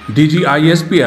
DGISP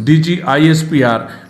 DGISP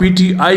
PTI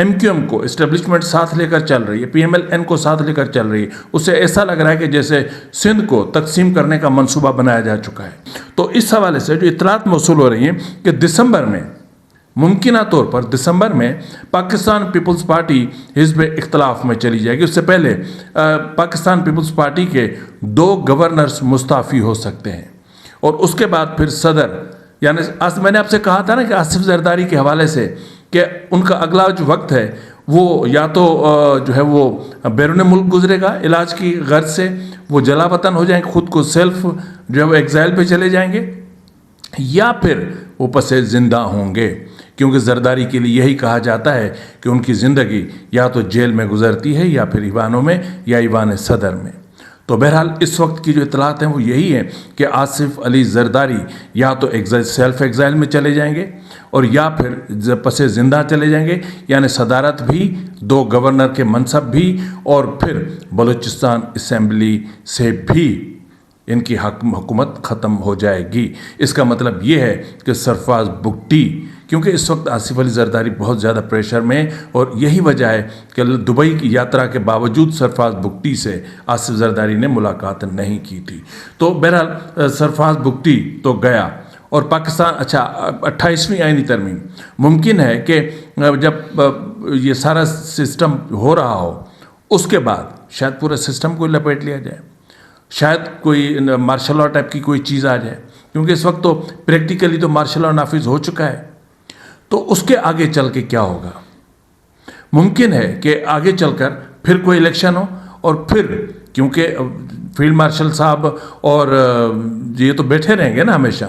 MQM کو establishment ساتھ لے کر چل رہی ہے, PMLN کو ساتھ لے کر چل رہی ہے. اسے ایسا لگ رہا ہے کہ جیسے سندھ کو تقسیم کرنے کا منصوبہ بنایا جا چکا ہے. تو اس حوالے سے جو اطلاعات موصول ہو رہی ہیں کہ دسمبر میں, ممکنہ طور پر دسمبر میں پاکستان پیپلز پارٹی حزب اختلاف میں چلی جائے گی. اس سے پہلے پاکستان پیپلز پارٹی کے 2 گورنرز مستعفی ہو سکتے ہیں, اور اس کے بعد پھر صدر, یعنی میں نے آپ سے کہا تھا نا کہ آصف زرداری کے حوالے سے کہ ان کا اگلا جو وقت ہے وہ یا تو جو ہے وہ بیرون ملک گزرے گا علاج کی غرض سے, وہ جلا وطن ہو جائیں گے, خود کو سیلف جو ہے وہ ایگزائل پہ چلے جائیں گے, یا پھر وہ پس زندہ ہوں گے, کیونکہ زرداری کے لیے یہی کہا جاتا ہے کہ ان کی زندگی یا تو جیل میں گزرتی ہے یا پھر ایوانوں میں یا ایوان صدر میں. تو بہرحال اس وقت کی جو اطلاعات ہیں وہ یہی ہیں کہ آصف علی زرداری یا تو سیلف ایگزائل میں چلے جائیں گے اور یا پھر پس زندہ چلے جائیں گے, یعنی صدارت بھی, 2 گورنر کے منصب بھی, اور پھر بلوچستان اسمبلی سے بھی ان کی حکومت ختم ہو جائے گی. اس کا مطلب یہ ہے کہ سرفراز بگٹی, کیونکہ اس وقت آصف علی زرداری بہت زیادہ پریشر میں, اور یہی وجہ ہے کہ دبئی کی یاترا کے باوجود سرفراز بگٹی سے آصف زرداری نے ملاقات نہیں کی تھی. تو بہرحال سرفراز بگٹی تو گیا, اور پاکستان 28ویں آئینی ترمیم ممکن ہے کہ جب یہ سارا سسٹم ہو رہا ہو اس کے بعد شاید پورے سسٹم کو لپیٹ لیا جائے, شاید کوئی مارشل لا ٹائپ کی کوئی چیز آ جائے, کیونکہ اس وقت تو پریکٹیکلی تو مارشل لا نافذ ہو چکا ہے. تو اس کے آگے چل کے کیا ہوگا؟ ممکن ہے کہ آگے چل کر پھر کوئی الیکشن ہو, اور پھر کیونکہ فیلڈ مارشل صاحب اور یہ تو بیٹھے رہیں گے نا ہمیشہ,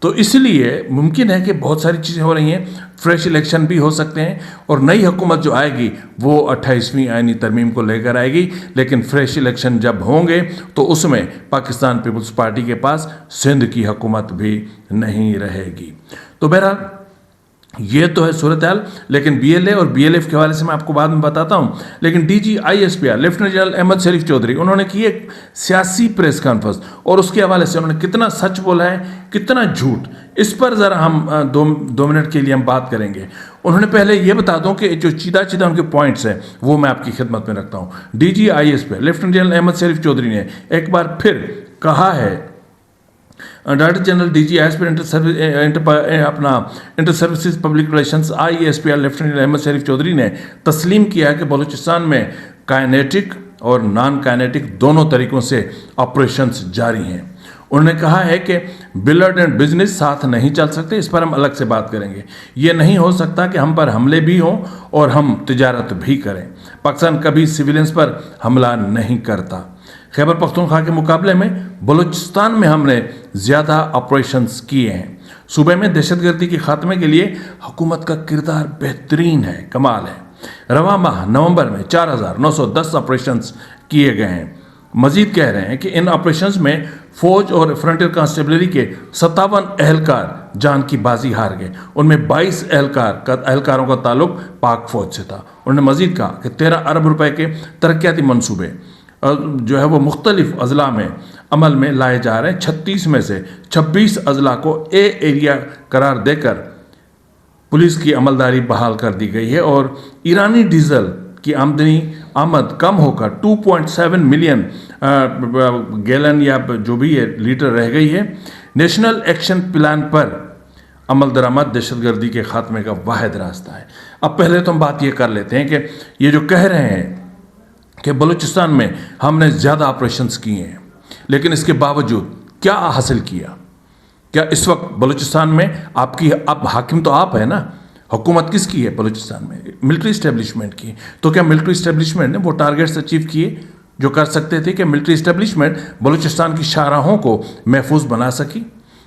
تو اس لیے ممکن ہے کہ بہت ساری چیزیں ہو رہی ہیں, فریش الیکشن بھی ہو سکتے ہیں, اور نئی حکومت جو آئے گی وہ 28ویں آئینی ترمیم کو لے کر آئے گی. لیکن فریش الیکشن جب ہوں گے تو اس میں پاکستان پیپلز پارٹی کے پاس سندھ کی حکومت بھی نہیں رہے گی. تو بہرحال یہ تو ہے صورتحال. لیکن BLA اور BLF کے حوالے سے میں آپ کو بعد میں بتاتا ہوں. لیکن DG ISPR lieutenant general Ahmed Sharif Chaudhry, انہوں نے کی ایک سیاسی پریس کانفرنس, اور اس کے حوالے سے انہوں نے کتنا سچ بولا ہے کتنا جھوٹ, اس پر ذرا ہم 2 منٹ کے لیے ہم بات کریں گے. انہوں نے پہلے یہ بتا دوں کہ جو چیدہ ان کے پوائنٹس ہیں وہ میں آپ کی خدمت میں رکھتا ہوں. DG ISPR lieutenant general Ahmed Sharif Chaudhry نے ایک بار پھر کہا ہے, director general DG ISPR inter services public relations ISPR lieutenant general Ahmed Sharif Chaudhry نے تسلیم کیا کہ بلوچستان میں کائنیٹک اور نان کائنیٹک دونوں طریقوں سے آپریشنز جاری ہیں. انہوں نے کہا ہے کہ بلڈ اینڈ بزنس ساتھ نہیں چل سکتے, اس پر ہم الگ سے بات کریں گے. یہ نہیں ہو سکتا کہ ہم پر حملے بھی ہوں اور ہم تجارت بھی کریں. پاکستان کبھی سویلینس پر حملہ نہیں کرتا. خیبر پختونخوا کے مقابلے میں بلوچستان میں ہم نے زیادہ آپریشنز کیے ہیں. صوبے میں دہشت گردی کے خاتمے کے لیے حکومت کا کردار بہترین ہے, کمال ہے. رواں ماہ نومبر میں 4910 آپریشنز کیے گئے ہیں. مزید کہہ رہے ہیں کہ ان آپریشنز میں فوج اور فرنٹیئر کانسٹیبلری کے 57 اہلکار جان کی بازی ہار گئے. ان میں 22 اہلکاروں کا تعلق پاک فوج سے تھا. انہوں نے مزید کہا کہ 13 ارب روپے کے ترقیاتی منصوبے جو ہے وہ مختلف اضلاع میں عمل میں لائے جا رہے ہیں. 36 میں سے 26 اضلاع کو A ایریا قرار دے کر پولیس کی عملداری بحال کر دی گئی ہے, اور ایرانی ڈیزل کی آمد کم ہو کر 2.7 ملین گیلن یا جو بھی ہے لیٹر رہ گئی ہے. نیشنل ایکشن پلان پر عمل درآمد دہشت گردی کے خاتمے کا واحد راستہ ہے. اب پہلے تو ہم بات یہ کر لیتے ہیں کہ یہ جو کہہ رہے ہیں کہ بلوچستان میں ہم نے زیادہ آپریشنز کیے ہیں, لیکن اس کے باوجود کیا حاصل کیا؟ کیا اس وقت بلوچستان میں آپ کی, اب حاکم تو آپ ہیں نا, حکومت کس کی ہے بلوچستان میں؟ ملٹری اسٹیبلشمنٹ کی. تو کیا ملٹری اسٹیبلشمنٹ نے وہ ٹارگیٹس اچیو کیے جو کر سکتے تھے؟ کہ ملٹری اسٹیبلشمنٹ بلوچستان کی شاہراہوں کو محفوظ بنا سکی؟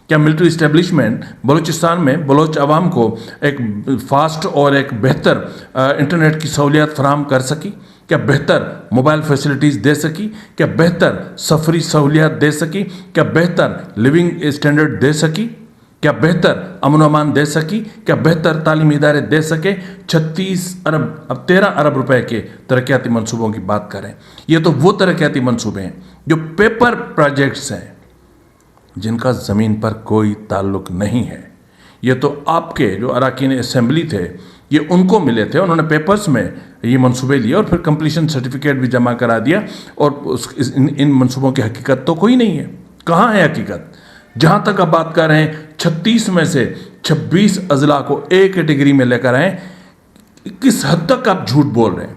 کیا ملٹری اسٹیبلشمنٹ بلوچستان میں بلوچ عوام کو ایک فاسٹ اور ایک بہتر انٹرنیٹ کی سہولیات فراہم کر سکی؟ کیا بہتر موبائل فیسلٹیز دے سکی؟ کیا بہتر سفری سہولیات دے سکی؟ کیا بہتر لیونگ اسٹینڈرڈ دے سکی؟ کیا بہتر امن و امان دے سکی؟ کیا بہتر تعلیمی ادارے دے سکے؟ 13 ارب روپے کے ترقیاتی منصوبوں کی بات کریں. یہ تو وہ ترقیاتی منصوبے ہیں جو پیپر پروجیکٹس ہیں, جن کا زمین پر کوئی تعلق نہیں ہے. یہ تو آپ کے جو اراکین اسمبلی تھے یہ ان کو ملے تھے. انہوں نے پیپرز میں یہ منصوبے لیے اور پھر کمپلیشن سرٹیفکیٹ بھی جمع کرا دیا, اور ان منصوبوں کی حقیقت تو کوئی نہیں ہے. کہاں ہے حقیقت؟ جہاں تک آپ بات کر رہے ہیں 36 میں سے 26 اضلاع کو ایک کیٹیگری میں لے کر آئیں. کس حد تک آپ جھوٹ بول رہے ہیں؟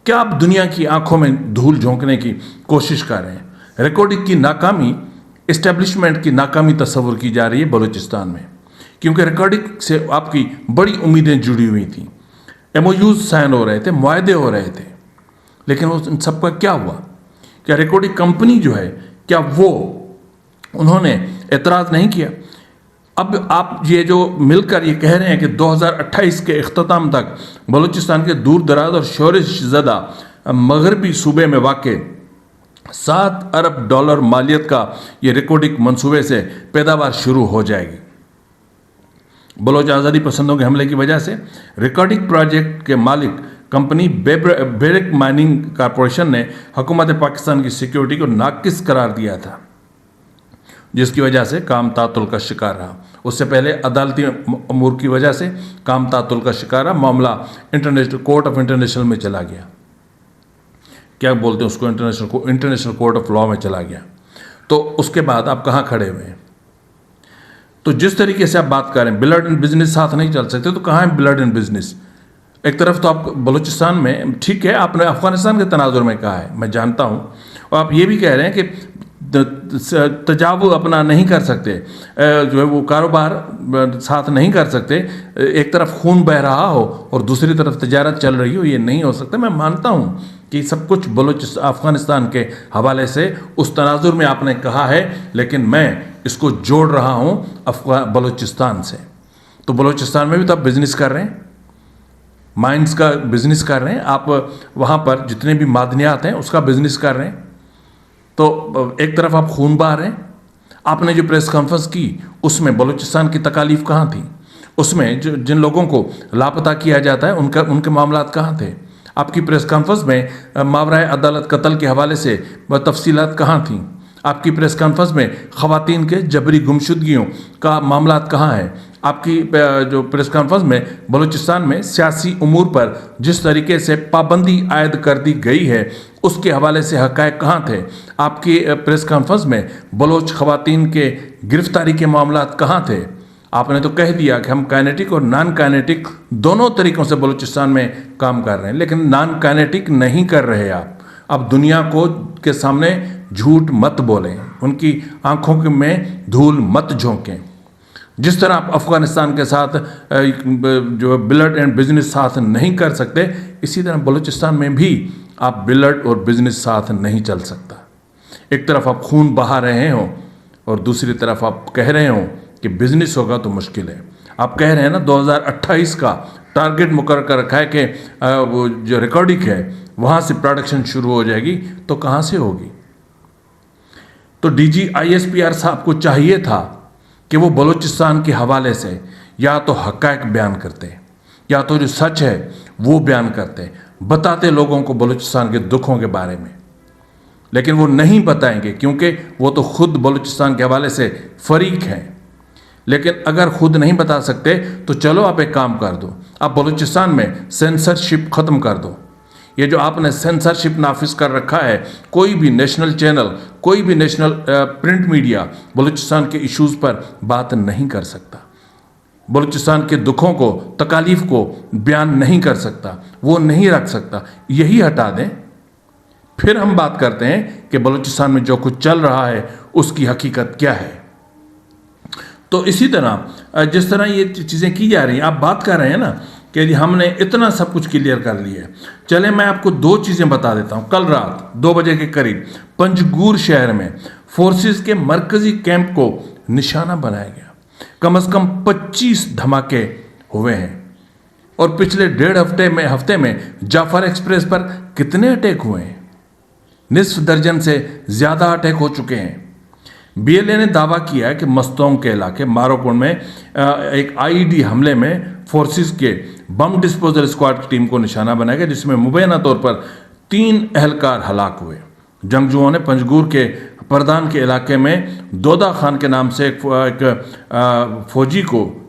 کیا آپ دنیا کی آنکھوں میں دھول جھونکنے کی کوشش کر رہے ہیں؟ ریکارڈنگ کی ناکامی, اسٹیبلشمنٹ کی ناکامی تصور کی جا رہی ہے بلوچستان میں, کیونکہ ریکارڈنگ سے آپ کی بڑی امیدیں جڑی ہوئی تھیں. ایم او یوز سائن ہو رہے تھے, معاہدے ہو رہے تھے, لیکن ان سب کا کیا ہوا؟ کیا ریکارڈنگ کمپنی جو ہے کیا وہ انہوں نے اعتراض نہیں کیا؟ اب آپ یہ جو مل کر یہ کہہ رہے ہیں کہ 2028 کے اختتام تک بلوچستان کے دور دراز اور شورش زدہ مغربی صوبے میں واقع $7 ارب مالیت کا یہ ریکارڈنگ منصوبے سے پیداوار شروع ہو جائے گی. بلوچ آزادی پسندوں کے حملے کی وجہ سے ریکارڈنگ پروجیکٹ کے مالک کمپنی بیرک مائننگ کارپوریشن نے حکومت پاکستان کی سیکیورٹی کو ناقص قرار دیا تھا, جس کی وجہ سے کام تعطل کا شکار رہا. اس سے پہلے عدالتی امور کی وجہ سے کام تعطل کا شکار رہا. معاملہ انٹرنیشنل کورٹ آف انٹرنیشنل میں چلا گیا. کیا بولتے ہیں اس کو؟ انٹرنیشنل کورٹ آف لا میں چلا گیا. تو اس کے بعد آپ کہاں کھڑے ہوئے ہیں؟ تو جس طریقے سے آپ بات کر رہے ہیں بلڈ اینڈ بزنس ساتھ نہیں چل سکتے, تو کہاں ہے بلڈ اینڈ بزنس؟ ایک طرف تو آپ بلوچستان میں, ٹھیک ہے آپ نے افغانستان کے تناظر میں کہا ہے, میں جانتا ہوں, اور آپ یہ بھی کہہ رہے ہیں کہ تجاوز اپنا نہیں کر سکتے, جو ہے وہ کاروبار ساتھ نہیں کر سکتے. ایک طرف خون بہہ رہا ہو اور دوسری طرف تجارت چل رہی ہو, یہ نہیں ہو سکتا. میں مانتا ہوں کہ سب کچھ افغانستان کے حوالے سے اس تناظر میں آپ نے کہا ہے, لیکن میں اس کو جوڑ رہا ہوں بلوچستان سے. تو بلوچستان میں بھی تو آپ بزنس کر رہے ہیں, مائنز کا بزنس کر رہے ہیں آپ, وہاں پر جتنے بھی معدنیات ہیں اس کا بزنس کر رہے ہیں. تو ایک طرف آپ خون بہا رہے ہیں. آپ نے جو پریس کانفرنس کی اس میں بلوچستان کی تکالیف کہاں تھیں؟ اس میں جن لوگوں کو لاپتہ کیا جاتا ہے ان کے معاملات کہاں تھے؟ آپ کی پریس کانفرنس میں ماورائے عدالت قتل کے حوالے سے تفصیلات کہاں تھیں؟ آپ کی پریس کانفرنس میں خواتین کے جبری گمشدگیوں کا معاملات کہاں ہیں؟ آپ کی جو پریس کانفرنس میں بلوچستان میں سیاسی امور پر جس طریقے سے پابندی عائد کر دی گئی ہے اس کے حوالے سے حقائق کہاں تھے؟ آپ کی پریس کانفرنس میں بلوچ خواتین کے گرفتاری کے معاملات کہاں تھے؟ آپ نے تو کہہ دیا کہ ہم کائنیٹک اور نان کائنیٹک دونوں طریقوں سے بلوچستان میں کام کر رہے ہیں, لیکن نان کائنیٹک نہیں کر رہے آپ. اب دنیا کے سامنے جھوٹ مت بولیں, ان کی آنکھوں میں دھول مت جھونکیں. جس طرح آپ افغانستان کے ساتھ جو بلڈ اینڈ بزنس ساتھ نہیں کر سکتے, اسی طرح بلوچستان میں بھی آپ بلڈ اور بزنس ساتھ نہیں چل سکتا. ایک طرف آپ خون بہا رہے ہوں اور دوسری طرف آپ کہہ رہے ہوں کہ بزنس ہوگا تو مشکل ہے. آپ کہہ رہے ہیں نا 2028 کا ٹارگٹ مقرر کر رکھا ہے کہ وہ جو ریکارڈنگ ہے وہاں سے پروڈکشن شروع ہو جائے گی, تو کہاں سے ہوگی؟ تو ڈی جی ISPR صاحب کو چاہیے تھا کہ وہ بلوچستان کے حوالے سے یا تو حقائق بیان کرتے, یا تو جو سچ ہے وہ بیان کرتے, بتاتے لوگوں کو بلوچستان کے دکھوں کے بارے میں. لیکن وہ نہیں بتائیں گے کیونکہ وہ تو خود بلوچستان کے حوالے سے فریق ہیں. لیکن اگر خود نہیں بتا سکتے تو چلو آپ ایک کام کر دو, آپ بلوچستان میں سینسرشپ ختم کر دو. یہ جو آپ نے سینسرشپ نافذ کر رکھا ہے, کوئی بھی نیشنل چینل, کوئی بھی نیشنل پرنٹ میڈیا بلوچستان کے ایشوز پر بات نہیں کر سکتا, بلوچستان کے دکھوں کو, تکالیف کو بیان نہیں کر سکتا, وہ نہیں رکھ سکتا. یہی ہٹا دیں, پھر ہم بات کرتے ہیں کہ بلوچستان میں جو کچھ چل رہا ہے اس کی حقیقت کیا ہے. تو اسی طرح جس طرح یہ چیزیں کی جا رہی ہیں, آپ بات کر رہے ہیں نا کہ ہم نے اتنا سب کچھ کلیئر کر لیا ہے. چلیں میں آپ کو 2 چیزیں بتا دیتا ہوں. کل رات 2 بجے کے قریب پنجگور شہر میں فورسز کے مرکزی کیمپ کو نشانہ بنایا گیا. کم از کم 25 دھماکے ہوئے ہیں. اور پچھلے 1.5 ہفتے میں جعفر ایکسپریس پر کتنے اٹیک ہوئے ہیں؟ نصف درجن سے زیادہ اٹیک ہو چکے ہیں. BLA نے دعویٰ کیا ہے کہ مستونگ کے علاقے ماروکون میں ایک IED حملے میں فورسز کے بم ڈسپوزل اسکواڈ کی ٹیم کو نشانہ بنایا گیا, جس میں مبینہ طور پر 3 اہلکار ہلاک ہوئے. جنگجوؤں نے پنجگور کے پردان کے علاقے میں دودا خان کے نام سے ایک فوجی کو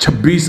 26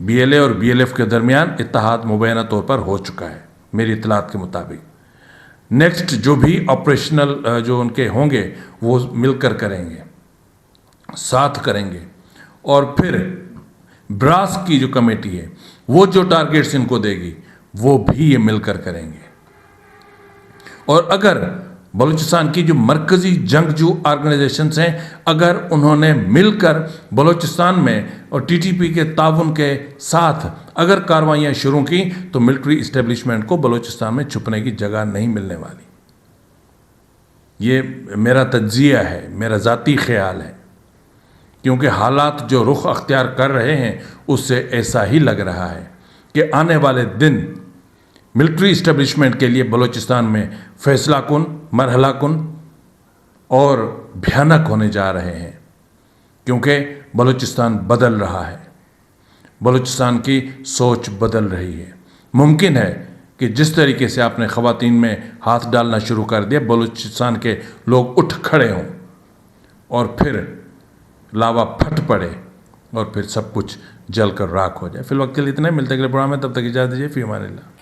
BLA اور BLF کے درمیان اتحاد مبینہ طور پر ہو چکا ہے میری اطلاعات کے مطابق۔ نیکسٹ جو بھی آپریشنل جو ان کے ہوں گے وہ مل کر کریں گے، ساتھ کریں گے، اور پھر براس کی جو کمیٹی ہے وہ جو ٹارگیٹس ان کو دے گی وہ بھی یہ مل کر کریں گے۔ اور اگر بلوچستان کی جو مرکزی جنگجو آرگنائزیشنز ہیں اگر انہوں نے مل کر بلوچستان میں اور TTP کے تعاون کے ساتھ اگر کاروائیاں شروع کی تو ملٹری اسٹیبلشمنٹ کو بلوچستان میں چھپنے کی جگہ نہیں ملنے والی۔ یہ میرا تجزیہ ہے، میرا ذاتی خیال ہے، کیونکہ حالات جو رخ اختیار کر رہے ہیں اس سے ایسا ہی لگ رہا ہے کہ آنے والے دن ملٹری اسٹیبلشمنٹ کے لیے بلوچستان میں فیصلہ کن، مرحلہ کن اور بھیانک ہونے جا رہے ہیں، کیونکہ بلوچستان بدل رہا ہے، بلوچستان کی سوچ بدل رہی ہے۔ ممکن ہے کہ جس طریقے سے آپ نے خواتین میں ہاتھ ڈالنا شروع کر دیا، بلوچستان کے لوگ اٹھ کھڑے ہوں اور پھر لاوا پھٹ پڑے اور پھر سب کچھ جل کر راکھ ہو جائے۔ فی الوقت کے لیے اتنا ہی، ملتے اگلے پروگرام میں، تب تک اجازت دیجیے، فی امان اللہ۔